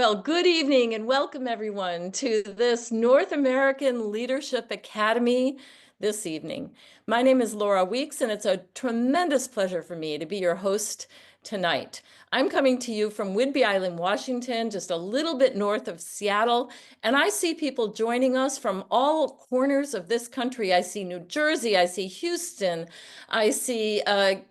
Well, good evening and welcome everyone to this North American Leadership Academy this evening. My name is Laura Weeks, and it's a tremendous pleasure for me to be your host tonight. I'm coming to you from Whidbey Island, Washington, just a little bit north of Seattle, and I see people joining us from all corners of this country. I see New Jersey, I see Houston, I see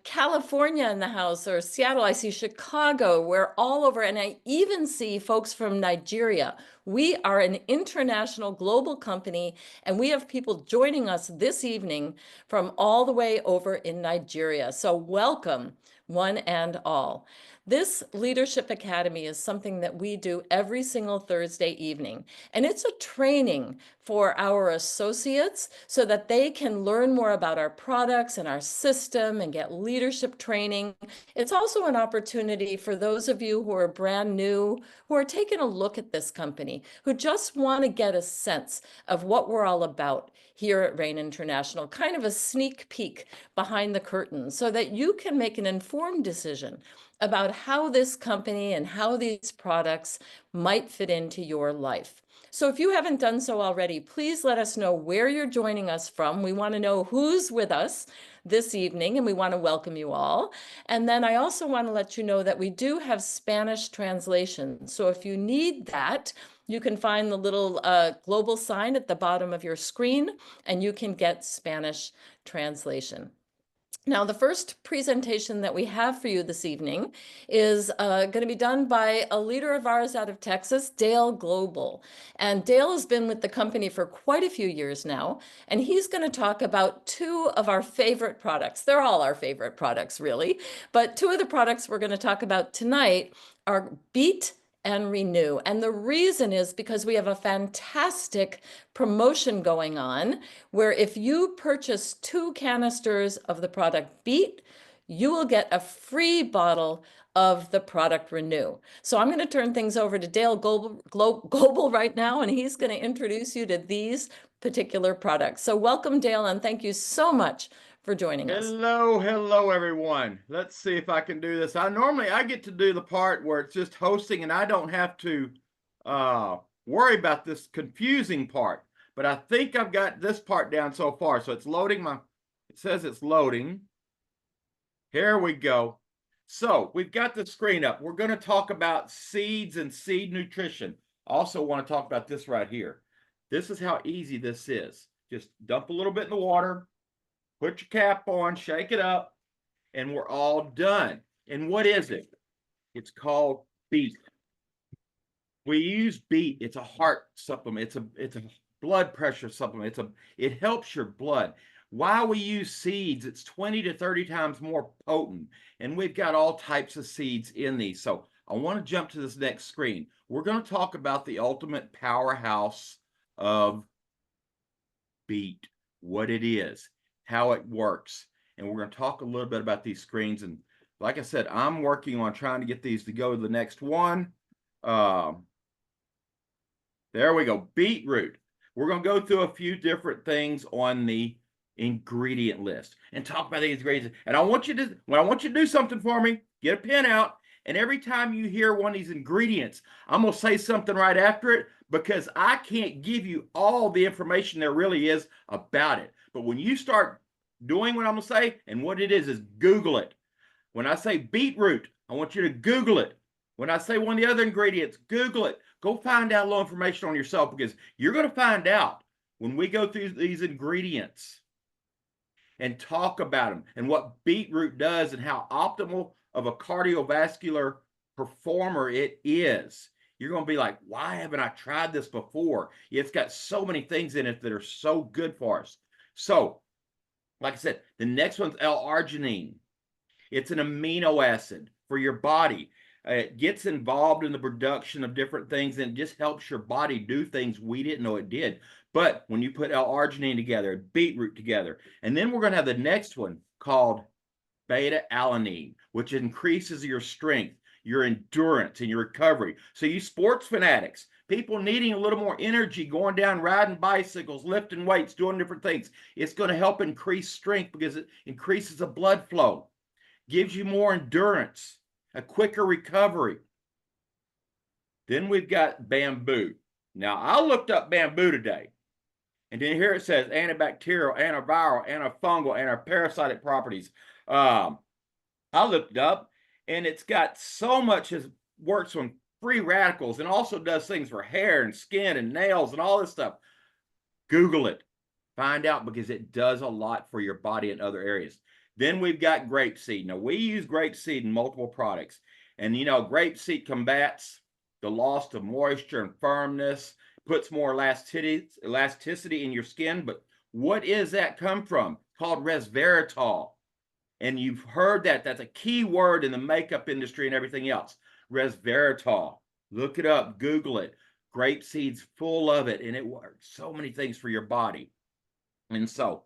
California in the house, or Seattle, I see Chicago. We're all over, and I even see folks from Nigeria. We are an international global company, and we have people joining us this evening from all the way over in Nigeria. So welcome, one and all. This Leadership Academy is something that we do every single Thursday evening, and it's a training for our associates so that they can learn more about our products and our system and get leadership training. It's also an opportunity for those of you who are brand new, who are taking a look at this company, who just want to get a sense of what we're all about here at Rain International, kind of a sneak peek behind the curtain so that you can make an informed decision about how this company and how these products might fit into your life. So if you haven't done so already, please let us know where you're joining us from. We want to know who's with us this evening, and we want to welcome you all. And then I also want to let you know that we do have Spanish translation. So if you need that, you can find the little global sign at the bottom of your screen, and you can get Spanish translation. Now, the first presentation that we have for you this evening is going to be done by a leader of ours out of Texas, Dale Global. And Dale has been with the company for quite a few years now, and he's going to talk about two of our favorite products. They're all our favorite products, really, but two of the products we're going to talk about tonight are Beat and Renew. And the reason is because we have a fantastic promotion going on where if you purchase 2 canisters of the product Beat, you will get a free bottle of the product Renew. So I'm going to turn things over to Dale Global right now, and he's going to introduce you to these particular products. So welcome, Dale, and thank you so much for joining us. Hello, everyone. Let's see if I can do this. I get to do the part where it's just hosting and I don't have to worry about this confusing part. But I think I've got this part down so far. So it's loading it says it's loading. Here we go. So we've got the screen up. We're going to talk about seeds and seed nutrition. Also want to talk about this right here. This is how easy this is. Just dump a little bit in the water. Put your cap on, shake it up, and we're all done. And what is it? It's called Beet. We use Beet. It's a heart supplement. It's a blood pressure supplement. It helps your blood. While we use seeds, it's 20 to 30 times more potent. And we've got all types of seeds in these. So I want to jump to this next screen. We're going to talk about the ultimate powerhouse of Beet, what it is, how it works. And we're going to talk a little bit about these screens. And like I said, I'm working on trying to get these to go to the next one. There we go. Beetroot. We're going to go through a few different things on the ingredient list and talk about these ingredients. And I want you to do something for me, get a pen out. And every time you hear one of these ingredients, I'm going to say something right after it because I can't give you all the information there really is about it. But when you start doing what I'm going to say, and what it is Google it. When I say beetroot, I want you to Google it. When I say one of the other ingredients, Google it. Go find out a little information on yourself because you're going to find out when we go through these ingredients and talk about them and what beetroot does and how optimal of a cardiovascular performer it is. You're going to be like, why haven't I tried this before? It's got so many things in it that are so good for us. So, like I said, the next one's L-arginine. It's an amino acid for your body. It gets involved in the production of different things and it just helps your body do things we didn't know it did. But when you put L-arginine together, beetroot together, and then we're going to have the next one called beta-alanine, which increases your strength, your endurance, and your recovery. So you sports fanatics, people needing a little more energy, going down, riding bicycles, lifting weights, doing different things, it's going to help increase strength because it increases the blood flow, gives you more endurance, a quicker recovery. Then we've got bamboo. Now, I looked up bamboo today, and then here it says antibacterial, antiviral, antifungal, antiparasitic properties. I looked it up, and it's got so much as works on free radicals and also does things for hair and skin and nails and all this stuff. Google it. Find out, because it does a lot for your body in other areas. Then we've got grapeseed. Now, we use grapeseed in multiple products. And, grapeseed combats the loss of moisture and firmness, puts more elasticity in your skin. But what is that come from? It's called resveratrol. And you've heard that. That's a key word in the makeup industry and everything else. Resveratrol. Look it up. Google it. Grapeseed's full of it, and it works so many things for your body. And so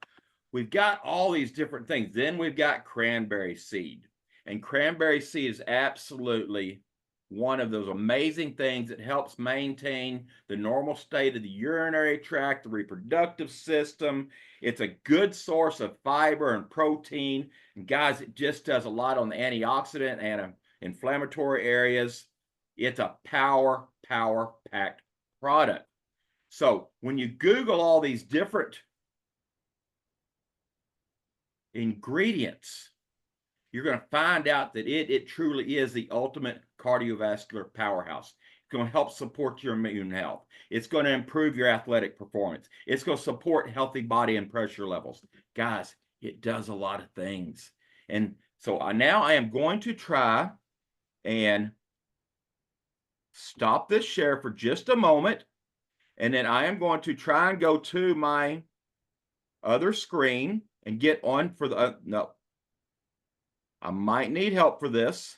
we've got all these different things. Then we've got cranberry seed. And cranberry seed is absolutely one of those amazing things that helps maintain the normal state of the urinary tract, the reproductive system. It's a good source of fiber and protein. And guys, it just does a lot on the antioxidant and inflammatory areas. It's a power-packed product. So when you Google all these different ingredients, you're going to find out that it truly is the ultimate cardiovascular powerhouse. It's going to help support your immune health. It's going to improve your athletic performance. It's going to support healthy body and pressure levels. Guys, it does a lot of things. And so now I am going to try and stop this share for just a moment. And then I am going to try and go to my other screen and get on for the, no, I might need help for this.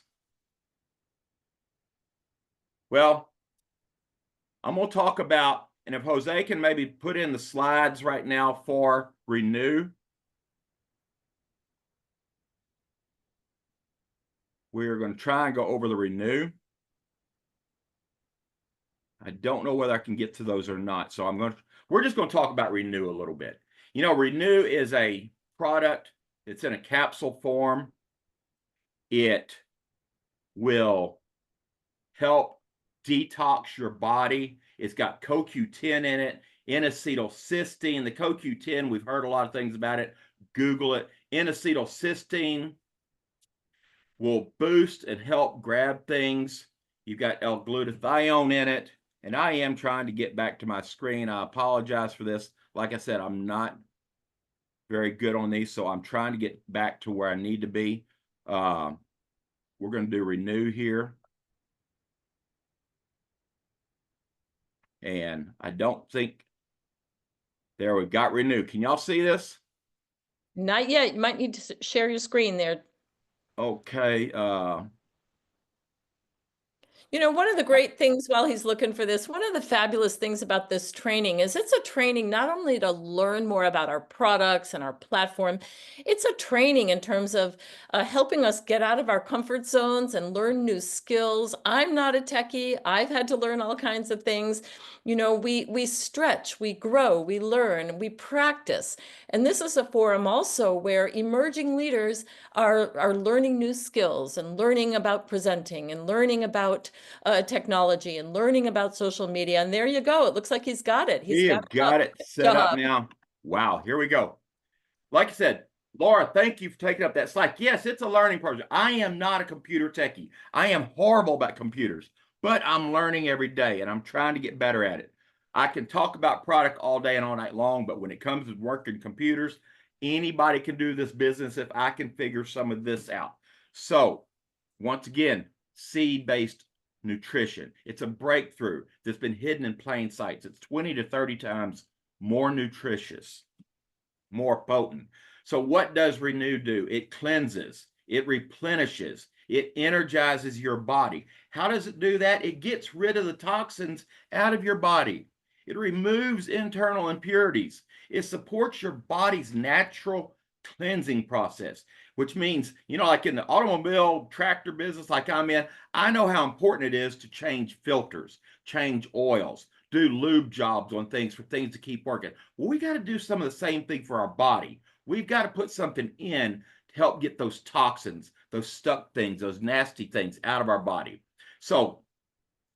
Well, I'm going to talk about, and if Jose can maybe put in the slides right now for Renew. We're going to try and go over the Renew. I don't know whether I can get to those or not. So we're just going to talk about Renew a little bit. Renew is a product. It's in a capsule form. It will help detox your body. It's got CoQ10 in it, N-acetylcysteine. The CoQ10, we've heard a lot of things about it. Google it. N-acetylcysteine will boost and help grab things. You've got L-glutathione in it. And I am trying to get back to my screen. I apologize for this. Like I said, I'm not very good on these, so I'm trying to get back to where I need to be. We're going to do Renew here. And I don't think, there we've got Renew. Can y'all see this? Not yet. You might need to share your screen there. Okay. One of the great things while he's looking for this, one of the fabulous things about this training is it's a training not only to learn more about our products and our platform, it's a training in terms of helping us get out of our comfort zones and learn new skills. I'm not a techie. I've had to learn all kinds of things. We stretch, we grow, we learn, we practice. And this is a forum also where emerging leaders are learning new skills and learning about presenting and learning about technology and learning about social media. And there you go. It looks like he's got it. We have got it set up now. Wow, here we go. Like I said, Laura, thank you for taking up that slide. Yes, it's a learning project. I am not a computer techie. I am horrible about computers, but I'm learning every day and I'm trying to get better at it. I can talk about product all day and all night long, but when it comes to working computers, anybody can do this business if I can figure some of this out. So once again, seed-based nutrition. It's a breakthrough that's been hidden in plain sight. It's 20 to 30 times more nutritious, more potent. So what does Renew do? It cleanses, it replenishes, it energizes your body. How does it do that? It gets rid of the toxins out of your body. It removes internal impurities. It supports your body's natural cleansing process, which means, like in the automobile tractor business like I'm in, I know how important it is to change filters, change oils, do lube jobs on things for things to keep working. Well, we got to do some of the same thing for our body. We've got to put something in to help get those toxins, those stuck things, those nasty things out of our body. So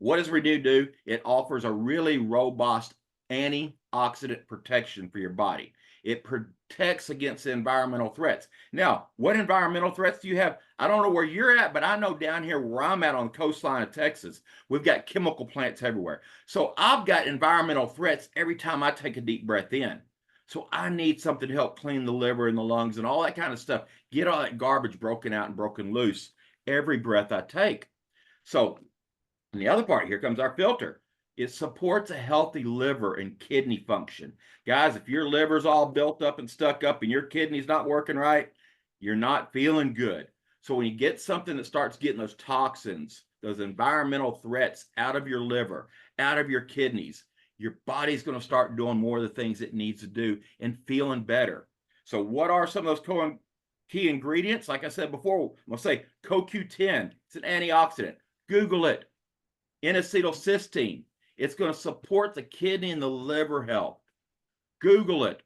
What does Renew do? It offers a really robust antioxidant protection for your body. It protects against environmental threats. Now, what environmental threats do you have? I don't know where you're at, but I know down here where I'm at on the coastline of Texas, we've got chemical plants everywhere. So I've got environmental threats every time I take a deep breath in. So I need something to help clean the liver and the lungs and all that kind of stuff. Get all that garbage broken out and broken loose every breath I take. So, and the other part, here comes our filter. It supports a healthy liver and kidney function. Guys, if your liver's all built up and stuck up and your kidney's not working right, you're not feeling good. So when you get something that starts getting those toxins, those environmental threats out of your liver, out of your kidneys, your body's going to start doing more of the things it needs to do and feeling better. So what are some of those key ingredients? Like I said before, I'm going to say CoQ10. It's an antioxidant. Google it. N-acetylcysteine. It's going to support the kidney and the liver health. Google it.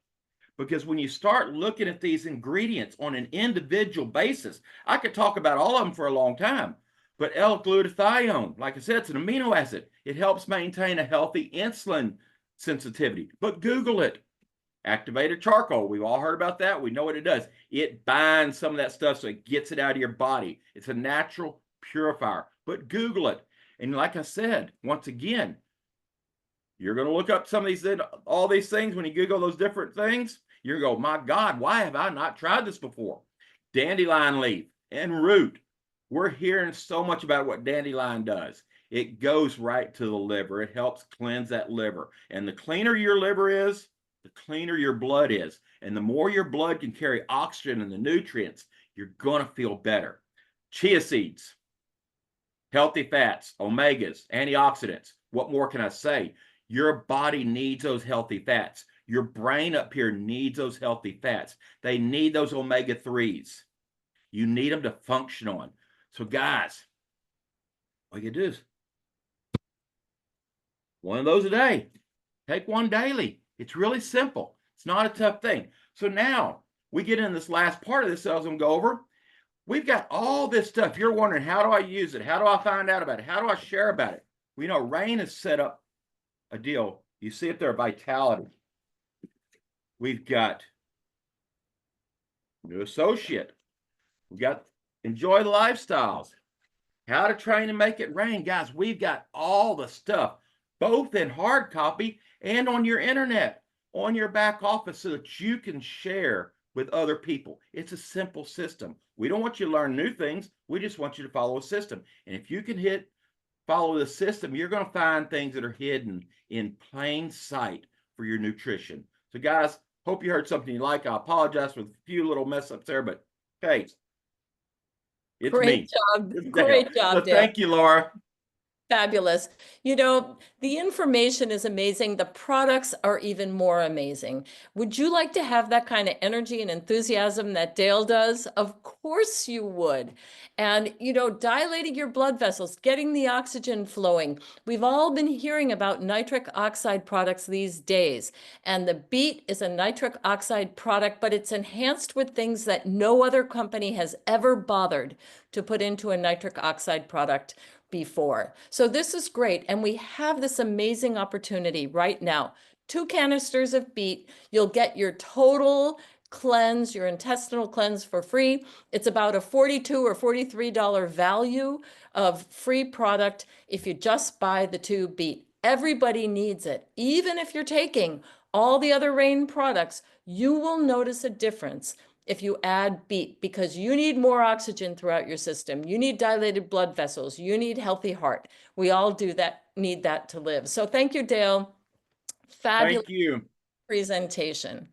Because when you start looking at these ingredients on an individual basis, I could talk about all of them for a long time. But L-glutathione, like I said, it's an amino acid. It helps maintain a healthy insulin sensitivity. But Google it. Activated charcoal. We've all heard about that. We know what it does. It binds some of that stuff so it gets it out of your body. It's a natural purifier. But Google it. And like I said, once again, you're going to look up some of these, all these things. When you Google those different things, you're going to go, my God, why have I not tried this before? Dandelion leaf and root. We're hearing so much about what dandelion does. It goes right to the liver. It helps cleanse that liver. And the cleaner your liver is, the cleaner your blood is. And the more your blood can carry oxygen and the nutrients, you're going to feel better. Chia seeds, healthy fats, omegas, antioxidants. What more can I say? Your body needs those healthy fats. Your brain up here needs those healthy fats. They need those omega-3s. You need them to function on. So guys, all you do is one of those a day. Take one daily. It's really simple. It's not a tough thing. So now we get in this last part of this I was going to go over. We've got all this stuff. You're wondering, how do I use it? How do I find out about it? How do I share about it? We know Rain has set up a deal. You see it there, Vitality. We've got New Associate. We've got Enjoy the Lifestyles. How to Train and Make It Rain. Guys, we've got all the stuff, both in hard copy and on your internet, on your back office, so that you can share with other people. It's a simple system. We don't want you to learn new things. We just want you to follow a system. And if you can follow the system, you're going to find things that are hidden in plain sight for your nutrition. So guys, hope you heard something you like. I apologize for a few little mess ups there, but hey, it's Great me. job. It's Great Dale. job, So Dale. thank you, Laura. Fabulous. You know, the information is amazing. The products are even more amazing. Would you like to have that kind of energy and enthusiasm that Dale does? Of course you would. And, you know, dilating your blood vessels, getting the oxygen flowing. We've all been hearing about nitric oxide products these days. And the beet is a nitric oxide product, but it's enhanced with things that no other company has ever bothered to put into a nitric oxide product before. So this is great. And we have this amazing opportunity right now. 2 canisters of beet, you'll get your total cleanse, your intestinal cleanse for free. It's about a $42 or $43 value of free product if you just buy the 2 beet. Everybody needs it. Even if you're taking all the other Rain products, you will notice a difference if you add beet, because you need more oxygen throughout your system. You need dilated blood vessels. You need healthy heart. We all do that, need that to live. So thank you, Dale. Fabulous Thank you. presentation.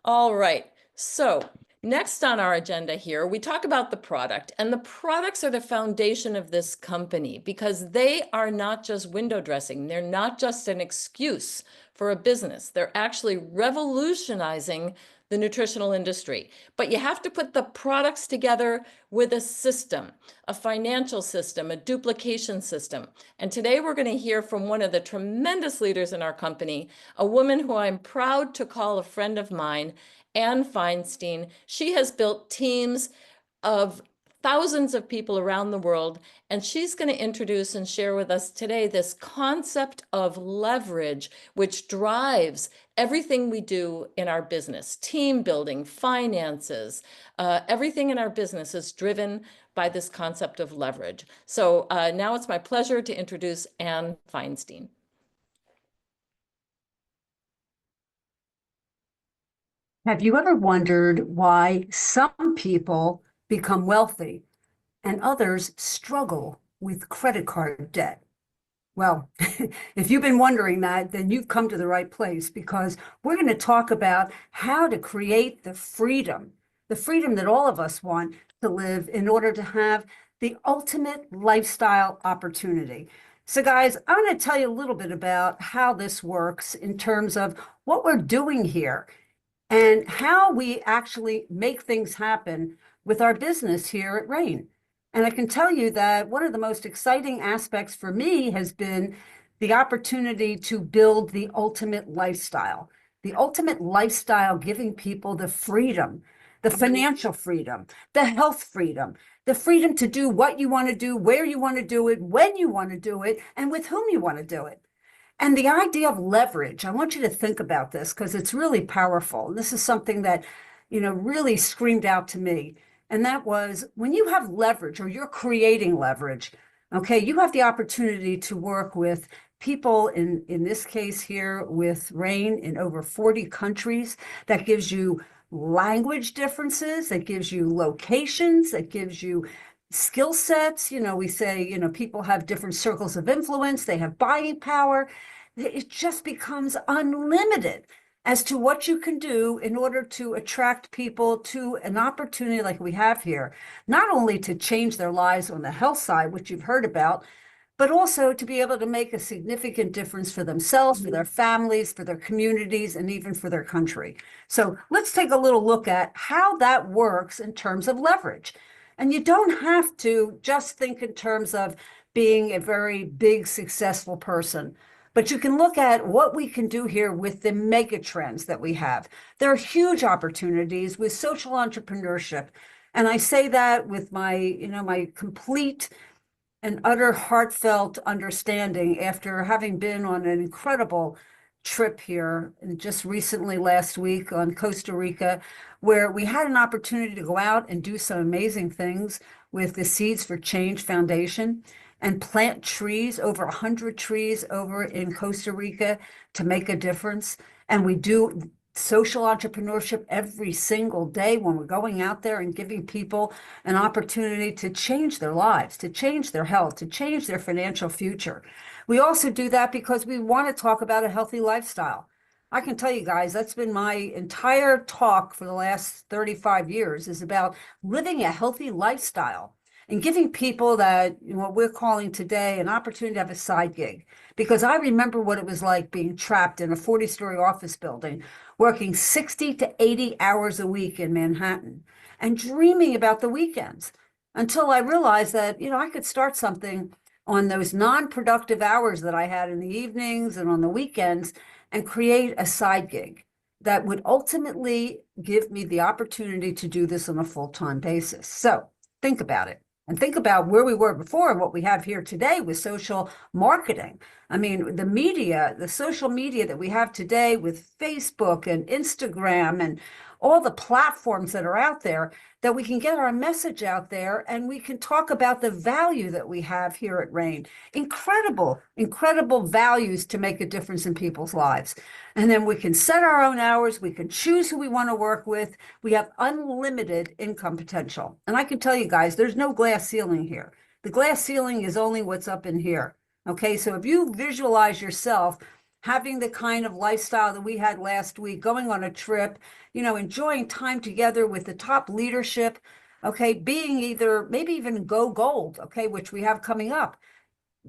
All right. So next on our agenda here, we talk about the product, and the products are the foundation of this company because they are not just window dressing. They're not just an excuse for a business. They're actually revolutionizing the nutritional industry. But you have to put the products together with a system, a financial system, a duplication system. And today we're going to hear from one of the tremendous leaders in our company, a woman who I'm proud to call a friend of mine, Ann Feinstein. She has built teams of thousands of people around the world, and she's going to introduce and share with us today this concept of leverage, which drives everything we do in our business, team building, finances, everything in our business is driven by this concept of leverage. So now it's my pleasure to introduce Anne Feinstein. Have you ever wondered why some people become wealthy and others struggle with credit card debt? Well, if you've been wondering that, then you've come to the right place, because we're going to talk about how to create the freedom that all of us want to live in order to have the ultimate lifestyle opportunity. So guys, I'm going to tell you a little bit about how this works in terms of what we're doing here and how we actually make things happen with our business here at Rain. And I can tell you that one of the most exciting aspects for me has been the opportunity to build the ultimate lifestyle. The ultimate lifestyle, giving people the freedom, the financial freedom, the health freedom, the freedom to do what you want to do, where you want to do it, when you want to do it, and with whom you want to do it. And the idea of leverage, I want you to think about this because it's really powerful. This is something that, really screamed out to me. And that was, when you have leverage or you're creating leverage, okay, you have the opportunity to work with people, in this case here with Rain, in over 40 countries. That gives you language differences, that gives you locations, that gives you skill sets. We say, people have different circles of influence, they have buying power. It just becomes unlimited as to what you can do in order to attract people to an opportunity like we have here, not only to change their lives on the health side, which you've heard about, but also to be able to make a significant difference for themselves, for their families, for their communities, and even for their country. So let's take a little look at how that works in terms of leverage. And you don't have to just think in terms of being a very big, successful person, but you can look at what we can do here with the mega trends that we have. There are huge opportunities with social entrepreneurship. And I say that with my, my complete and utter heartfelt understanding after having been on an incredible trip here, and just recently last week on Costa Rica, where we had an opportunity to go out and do some amazing things with the Seeds for Change Foundation and plant trees, over 100 trees over in Costa Rica, to make a difference. And we do social entrepreneurship every single day when we're going out there and giving people an opportunity to change their lives, to change their health, to change their financial future. We also do that because we want to talk about a healthy lifestyle. I can tell you guys, that's been my entire talk for the last 35 years, is about living a healthy lifestyle and giving people that, what we're calling today, an opportunity to have a side gig. Because I remember what it was like being trapped in a 40-story office building, working 60 to 80 hours a week in Manhattan, and dreaming about the weekends, until I realized that, I could start something on those non-productive hours that I had in the evenings and on the weekends, and create a side gig that would ultimately give me the opportunity to do this on a full-time basis. So think about it. And think about where we were before and what we have here today with social marketing. I mean, the media, the social media that we have today with Facebook and Instagram and all the platforms that are out there, that we can get our message out there and we can talk about the value that we have here at Rain. Incredible, incredible values to make a difference in people's lives. And then we can set our own hours. We can choose who we want to work with. We have unlimited income potential. And I can tell you guys, there's no glass ceiling here. The glass ceiling is only what's up in here. Okay, so if you visualize yourself having the kind of lifestyle that we had last week, going on a trip, enjoying time together with the top leadership, okay, being either, maybe even go gold, okay, which we have coming up.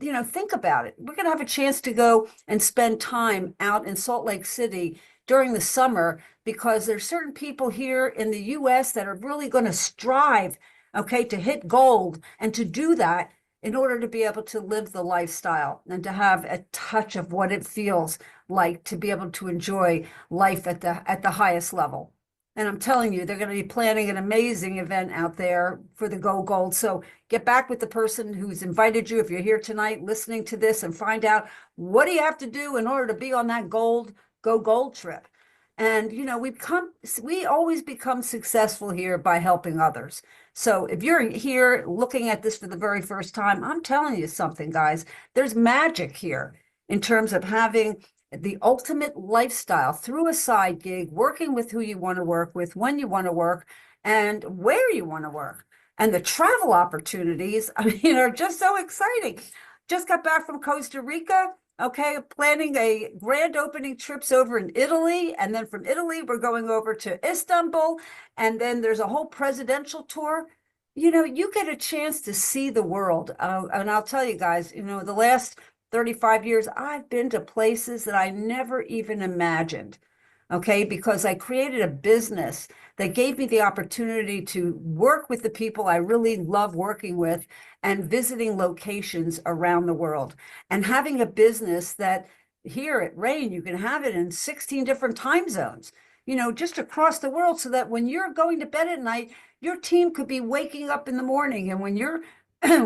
Think about it. We're going to have a chance to go and spend time out in Salt Lake City during the summer, because there's certain people here in the US that are really going to strive, okay, to hit gold, and to do that in order to be able to live the lifestyle and to have a touch of what it feels like to be able to enjoy life at the highest level. And I'm telling you, they're going to be planning an amazing event out there for the Go Gold. So get back with the person who's invited you. If you're here tonight listening to this, and find out what do you have to do in order to be on that Go Gold trip. And, you know, we always become successful here by helping others. So if you're here looking at this for the very first time, I'm telling you something, guys, there's magic here in terms of having the ultimate lifestyle through a side gig, working with who you want to work with, when you want to work, and where you want to work. And the travel opportunities, I mean, are just so exciting. Just got back from Costa Rica. Okay, planning a grand opening trips over in Italy. And then from Italy, we're going over to Istanbul. And then there's a whole presidential tour. You know, you get a chance to see the world. And I'll tell you guys, you know, the last 35 years, I've been to places that I never even imagined. Okay, because I created a business that gave me the opportunity to work with the people I really love working with and visiting locations around the world, and having a business that here at Rain, you can have it in 16 different time zones, you know, just across the world, so that when you're going to bed at night, your team could be waking up in the morning. And when you're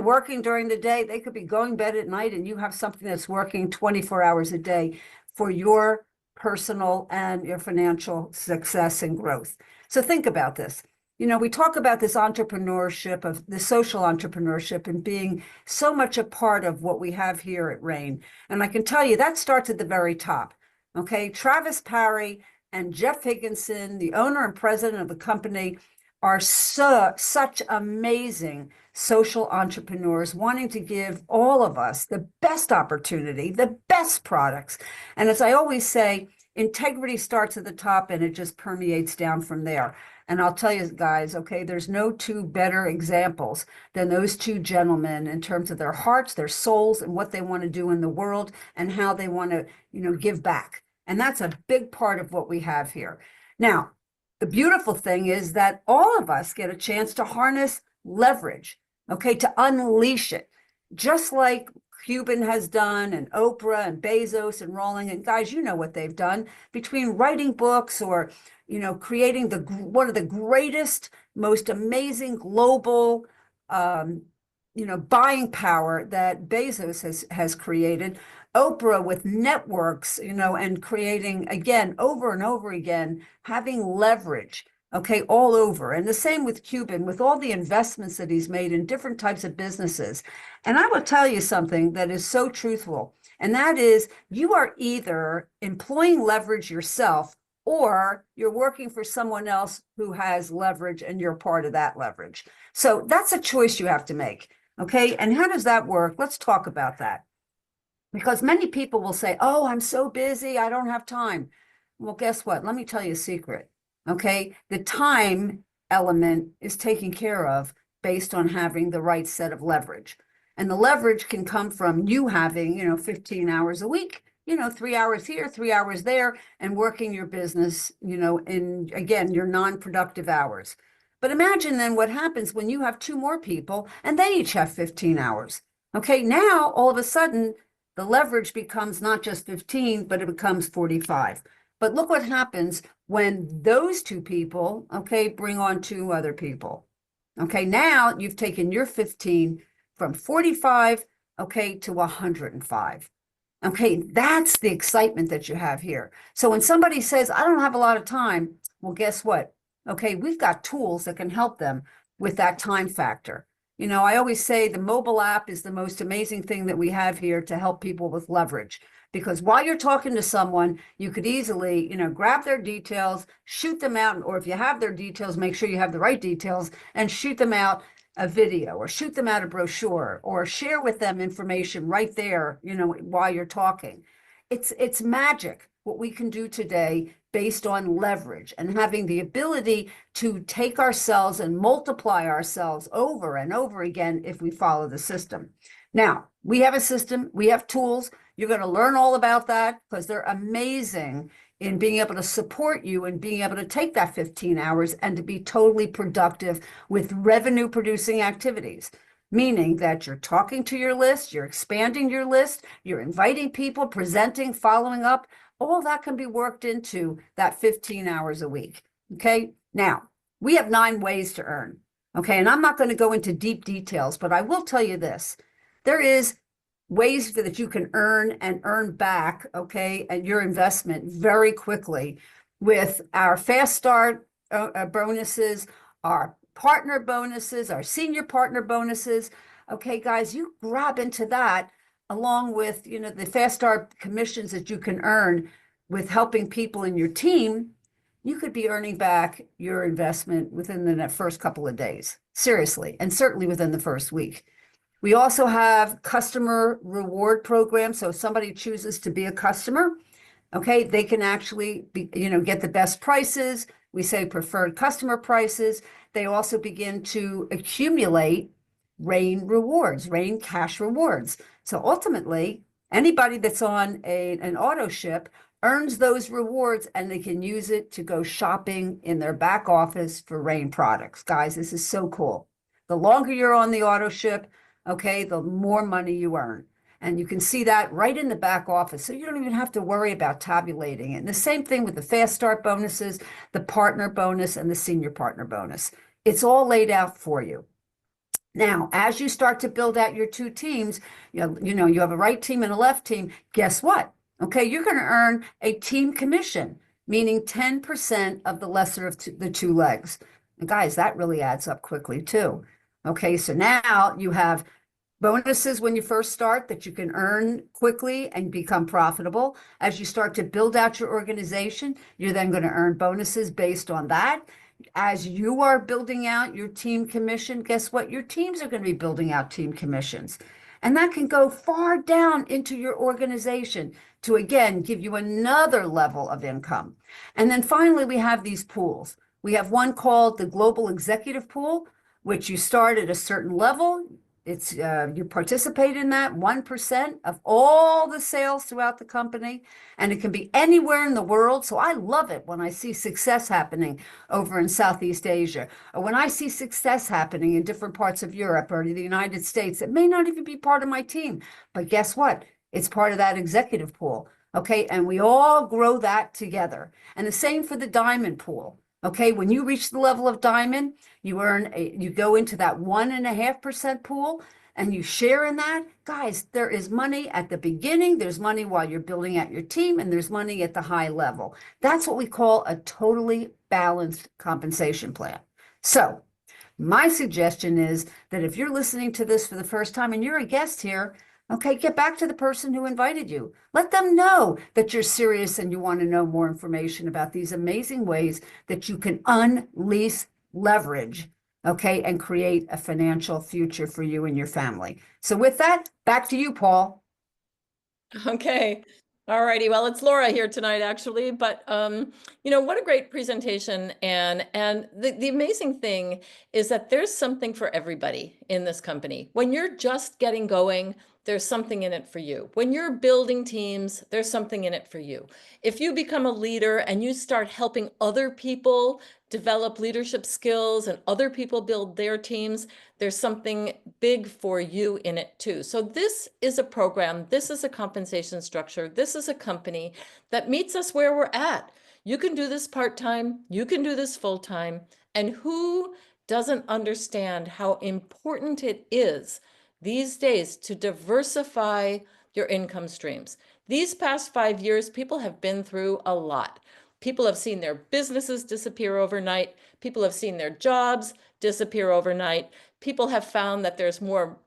working during the day, they could be going to bed at night, and you have something that's working 24 hours a day for your personal and your financial success and growth. So think about this. You know, we talk about this entrepreneurship, of the social entrepreneurship, and being so much a part of what we have here at Rain. And I can tell you that starts at the very top. Okay, Travis Parry and Jeff Higginson, the owner and president of the company, are such amazing social entrepreneurs, wanting to give all of us the best opportunity, the best products. And as I always say, integrity starts at the top and it just permeates down from there. And I'll tell you guys, okay, there's no two better examples than those two gentlemen in terms of their hearts, their souls, and what they want to do in the world, and how they want to, you know, give back. And that's a big part of what we have here. Now, the beautiful thing is that all of us get a chance to harness leverage, okay, to unleash it, just like Cuban has done, and Oprah and Bezos and Rowling. And guys, you know what they've done between writing books or, you know, creating one of the greatest, most amazing global, you know, buying power that Bezos has created. Oprah with networks, you know, and creating again, over and over again, having leverage, okay, all over. And the same with Cuban, with all the investments that he's made in different types of businesses. And I will tell you something that is so truthful, and that is you are either employing leverage yourself, or you're working for someone else who has leverage and you're part of that leverage. So that's a choice you have to make, okay? And how does that work? Let's talk about that. Because many people will say, oh, I'm so busy, I don't have time. Well, guess what? Let me tell you a secret, okay? The time element is taken care of based on having the right set of leverage. And the leverage can come from you having, you know, 15 hours a week, you know, 3 hours here, 3 hours there, and working your business, you know, in, again, your non-productive hours. But imagine then what happens when you have two more people and they each have 15 hours. Okay, now all of a sudden, the leverage becomes not just 15, but it becomes 45. But look what happens when those two people, okay, bring on two other people. Okay, now you've taken your 15 from 45, okay, to 105. Okay, that's the excitement that you have here. So when somebody says, I don't have a lot of time, well, guess what? Okay, we've got tools that can help them with that time factor. You know, I always say the mobile app is the most amazing thing that we have here to help people with leverage. Because while you're talking to someone, you could easily, you know, grab their details, shoot them out, or if you have their details, make sure you have the right details, and shoot them out a video, or shoot them out a brochure, or share with them information right there, you know, while you're talking. It's magic what we can do today based on leverage and having the ability to take ourselves and multiply ourselves over and over again if we follow the system. Now, we have a system, we have tools. You're going to learn all about that because they're amazing in being able to support you and being able to take that 15 hours and to be totally productive with revenue producing activities. Meaning that you're talking to your list, you're expanding your list, you're inviting people, presenting, following up. All that can be worked into that 15 hours a week. Okay. Now, we have 9 ways to earn. Okay. And I'm not going to go into deep details, but I will tell you this. There is ways that you can earn and earn back, okay, and your investment very quickly with our fast start bonuses, our partner bonuses, our senior partner bonuses. Okay, guys, you grab into that along with, you know, the fast start commissions that you can earn with helping people in your team. You could be earning back your investment within the first couple of days, seriously, and certainly within the first week. We also have customer reward programs. So if somebody chooses to be a customer, okay, they can actually be, you know, get the best prices. We say preferred customer prices. They also begin to accumulate RAIN rewards, RAIN cash rewards. So ultimately, anybody that's on an auto ship earns those rewards and they can use it to go shopping in their back office for RAIN products. Guys, this is so cool. The longer you're on the auto ship, okay, the more money you earn. And you can see that right in the back office. So you don't even have to worry about tabulating it. And the same thing with the fast start bonuses, the partner bonus, and the senior partner bonus. It's all laid out for you. Now, as you start to build out your 2 teams, you have a right team and a left team. Guess what? Okay, you're going to earn a team commission, meaning 10% of the lesser of the 2 legs. And guys, that really adds up quickly too. Okay, so now you have bonuses when you first start that you can earn quickly and become profitable. As you start to build out your organization, you're then going to earn bonuses based on that. As you are building out your team commission, guess what? Your teams are going to be building out team commissions. And that can go far down into your organization to, again, give you another level of income. And then finally, we have these pools. We have one called the Global Executive Pool, which you start at a certain level. It's you participate in that 1% of all the sales throughout the company, and it can be anywhere in the world. So I love it when I see success happening over in Southeast Asia, or when I see success happening in different parts of Europe or the United States. It may not even be part of my team, but guess what? It's part of that executive pool. Okay, and we all grow that together. And the same for the diamond pool. Okay, when you reach the level of diamond, you go into that 1.5% pool and you share in that. Guys, there is money at the beginning, there's money while you're building out your team, and there's money at the high level. That's what we call a totally balanced compensation plan. So my suggestion is that if you're listening to this for the first time and you're a guest here, okay, get back to the person who invited you. Let them know that you're serious and you want to know more information about these amazing ways that you can unleash leverage, okay, and create a financial future for you and your family. So with that, back to you, Paul. Okay. All righty. Well, it's Laura here tonight, actually, but what a great presentation. And the amazing thing is that there's something for everybody in this company. When you're just getting going, there's something in it for you. When you're building teams, there's something in it for you. If you become a leader and you start helping other people develop leadership skills and other people build their teams, there's something big for you in it too. So this is a program, this is a compensation structure, this is a company that meets us where we're at. You can do this part-time, you can do this full-time, and who doesn't understand how important it is these days to diversify your income streams? These past 5 years, people have been through a lot. People have seen their businesses disappear overnight. People have seen their jobs disappear overnight. People have found that there's more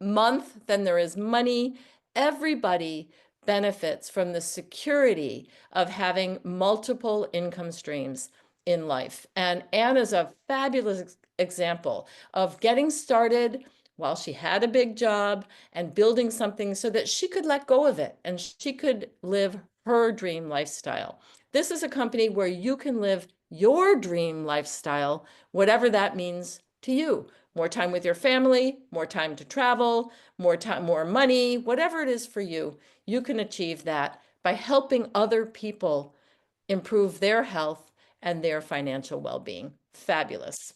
month than there is money. Everybody benefits from the security of having multiple income streams in life. And Anne is a fabulous example of getting started while she had a big job and building something so that she could let go of it and she could live her dream lifestyle. This is a company where you can live your dream lifestyle, whatever that means to you. More time with your family, more time to travel, more time, more money, whatever it is for you, you can achieve that by helping other people improve their health and their financial well-being. Fabulous.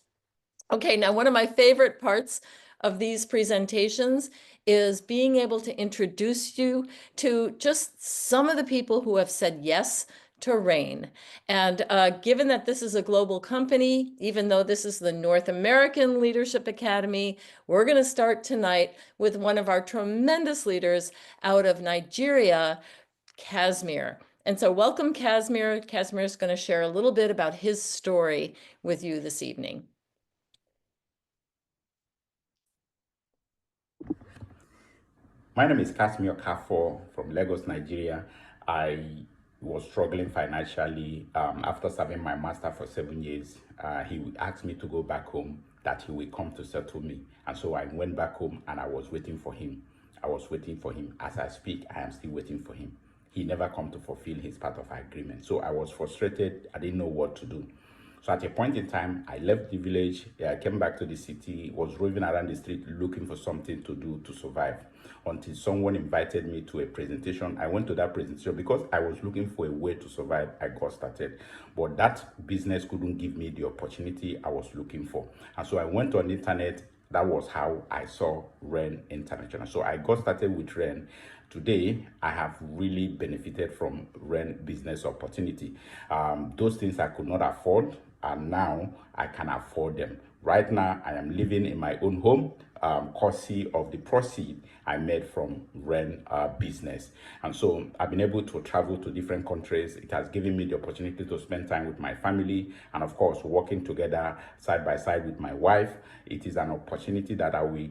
Okay, now one of my favorite parts of these presentations is being able to introduce you to just some of the people who have said yes to RAIN. And given that this is a global company, even though this is the North American Leadership Academy, we're going to start tonight with one of our tremendous leaders out of Nigeria, Casimir. And so welcome, Casimir. Casimir is going to share a little bit about his story with you this evening. My name is Casimir Kafo from Lagos, Nigeria. I was struggling financially after serving my master for 7 years. He asked me to go back home, that he will come to settle me. And so I went back home and I was waiting for him. I was waiting for him. As I speak, I am still waiting for him. He never come to fulfill his part of our agreement. So I was frustrated. I didn't know what to do. So at a point in time, I left the village, I came back to the city, was roving around the street looking for something to do to survive, until someone invited me to a presentation. I went to that presentation because I was looking for a way to survive. I got started, but that business couldn't give me the opportunity I was looking for. And so I went on the internet. That was how I saw RAIN International. So I got started with RAIN. Today, I have really benefited from RAIN business opportunity. Those things I could not afford, and now I can afford them. Right now, I am living in my own home, courtesy of the proceed I made from RAIN business. And so I've been able to travel to different countries. It has given me the opportunity to spend time with my family, and of course, working together side by side with my wife. It is an opportunity that I will,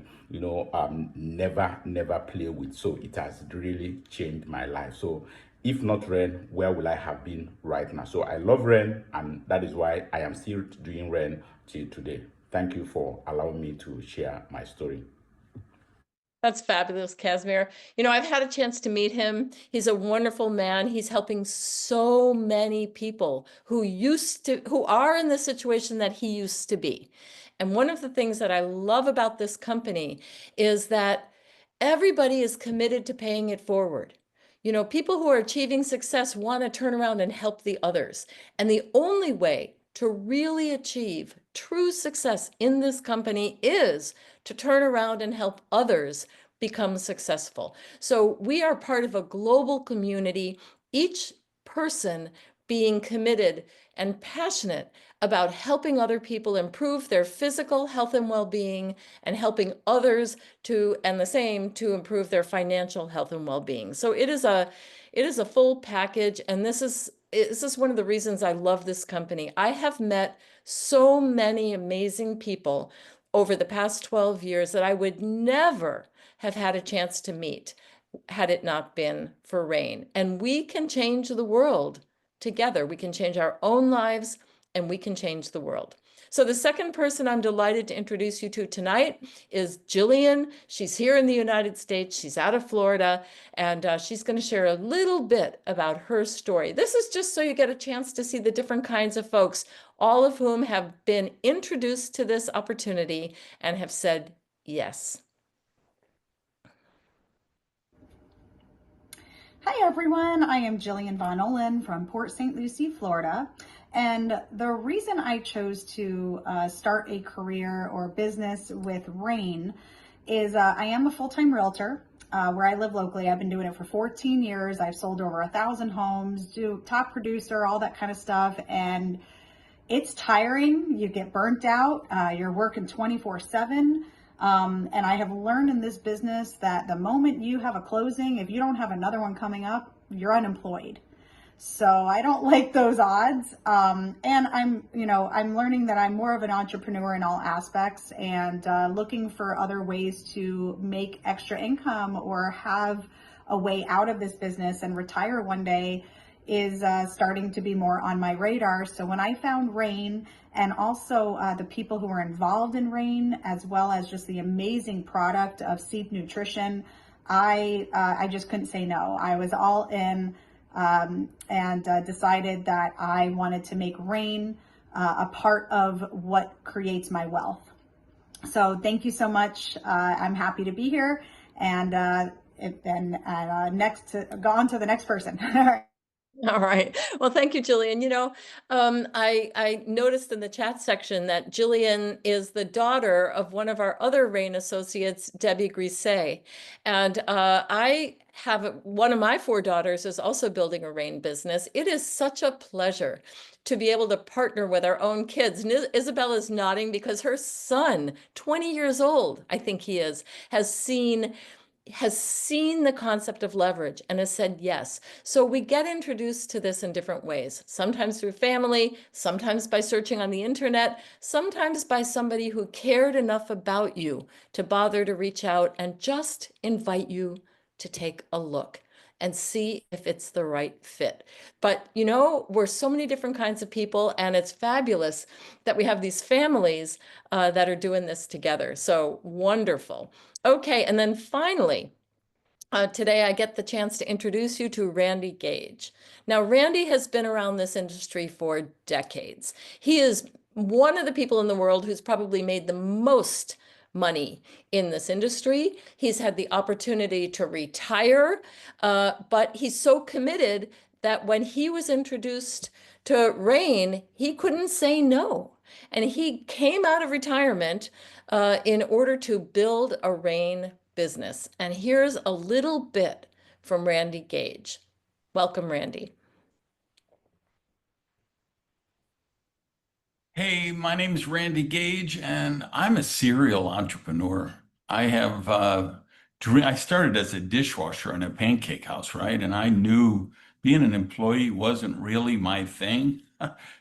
never play with. So it has really changed my life. So if not RAIN, where will I have been right now? So I love RAIN, and that is why I am still doing RAIN till today. Thank you for allowing me to share my story. That's fabulous, Casimir. You know, I've had a chance to meet him. He's a wonderful man. He's helping so many people who are in the situation that he used to be. And one of the things that I love about this company is that everybody is committed to paying it forward. You know, people who are achieving success want to turn around and help the others. And the only way to really achieve true success in this company is to turn around and help others become successful. So we are part of a global community, each person being committed and passionate about helping other people improve their physical health and well-being, and helping others to improve their financial health and well-being. So it is a full package, and this is one of the reasons I love this company. I have met so many amazing people over the past 12 years that I would never have had a chance to meet had it not been for RAIN. And we can change the world together. We can change our own lives, and we can change the world. So the second person I'm delighted to introduce you to tonight is Jillian. She's here in the United States. She's out of Florida, and she's going to share a little bit about her story. This is just so you get a chance to see the different kinds of folks, all of whom have been introduced to this opportunity and have said yes. Hi everyone, I am Jillian Von Olin from Port St. Lucie, Florida. And the reason I chose to start a career or business with RAIN is I am a full-time realtor where I live locally. I've been doing it for 14 years. I've sold over 1,000 homes, do top producer, all that kind of stuff. And it's tiring. You get burnt out. You're working 24/7. And I have learned in this business that the moment you have a closing, if you don't have another one coming up, you're unemployed. So I don't like those odds. And I'm learning that I'm more of an entrepreneur in all aspects, and looking for other ways to make extra income or have a way out of this business and retire one day is starting to be more on my radar. So when I found RAIN, and also the people who are involved in RAIN, as well as just the amazing product of Seed Nutrition, I just couldn't say no. I was all in, and decided that I wanted to make RAIN a part of what creates my wealth. So thank you so much. I'm happy to be here, and next to go on to the next person. All right. All right. Well, thank you, Jillian. I noticed in the chat section that Jillian is the daughter of one of our other RAIN associates, Debbie Grisey. And I have one of my four daughters is also building a RAIN business. It is such a pleasure to be able to partner with our own kids. And Isabel is nodding because her son, 20 years old, I think he is, has seen the concept of leverage and has said yes. So we get introduced to this in different ways, sometimes through family, sometimes by searching on the internet, sometimes by somebody who cared enough about you to bother to reach out and just invite you to take a look and see if it's the right fit. But we're so many different kinds of people, and it's fabulous that we have these families that are doing this together. So wonderful. Okay, and then finally, today I get the chance to introduce you to Randy Gage. Now, Randy has been around this industry for decades. He is one of the people in the world who's probably made the most money in this industry. He's had the opportunity to retire, but he's so committed that when he was introduced to RAIN, he couldn't say no. And he came out of retirement in order to build a RAIN business. And here's a little bit from Randy Gage. Welcome, Randy. Hey, my name is Randy Gage, and I'm a serial entrepreneur. I started as a dishwasher in a pancake house, right? And I knew being an employee wasn't really my thing.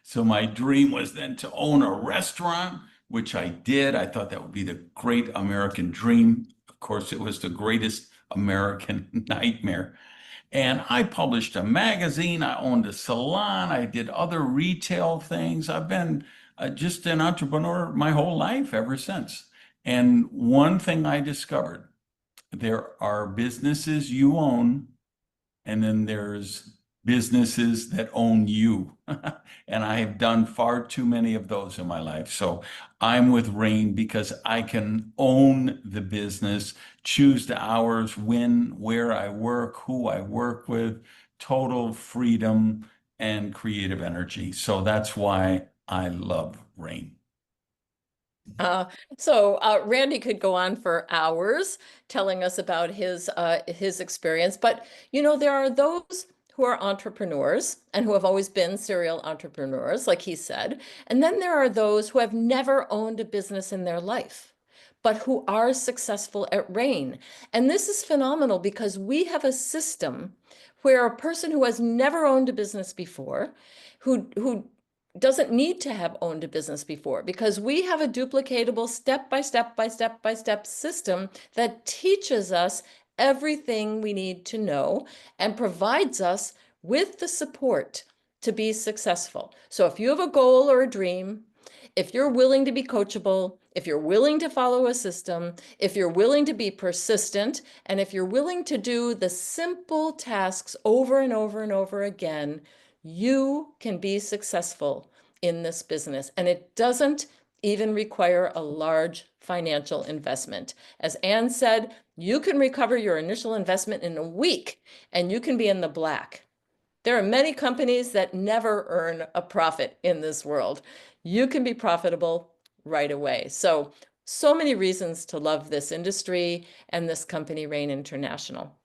So my dream was then to own a restaurant, which I did. I thought that would be the great American dream. Of course, it was the greatest American nightmare. And I published a magazine, I owned a salon, I did other retail things. I've been just an entrepreneur my whole life ever since. And one thing I discovered, there are businesses you own, and then there's businesses that own you. And I have done far too many of those in my life. So I'm with RAIN because I can own the business, choose the hours, when, where I work, who I work with, total freedom and creative energy. So that's why I love RAIN. Randy could go on for hours telling us about his experience, but there are those who are entrepreneurs and who have always been serial entrepreneurs, like he said, and then there are those who have never owned a business in their life, but who are successful at RAIN. And this is phenomenal because we have a system where a person who has never owned a business before, who doesn't need to have owned a business before, because we have a duplicatable step-by-step system that teaches us everything we need to know and provides us with the support to be successful. So if you have a goal or a dream, if you're willing to be coachable, if you're willing to follow a system, if you're willing to be persistent, and if you're willing to do the simple tasks over and over and over again, you can be successful in this business. And it doesn't even require a large financial investment. As Anne said, you can recover your initial investment in a week and you can be in the black. There are many companies that never earn a profit in this world. You can be profitable right away. So many reasons to love this industry and this company, RAIN International.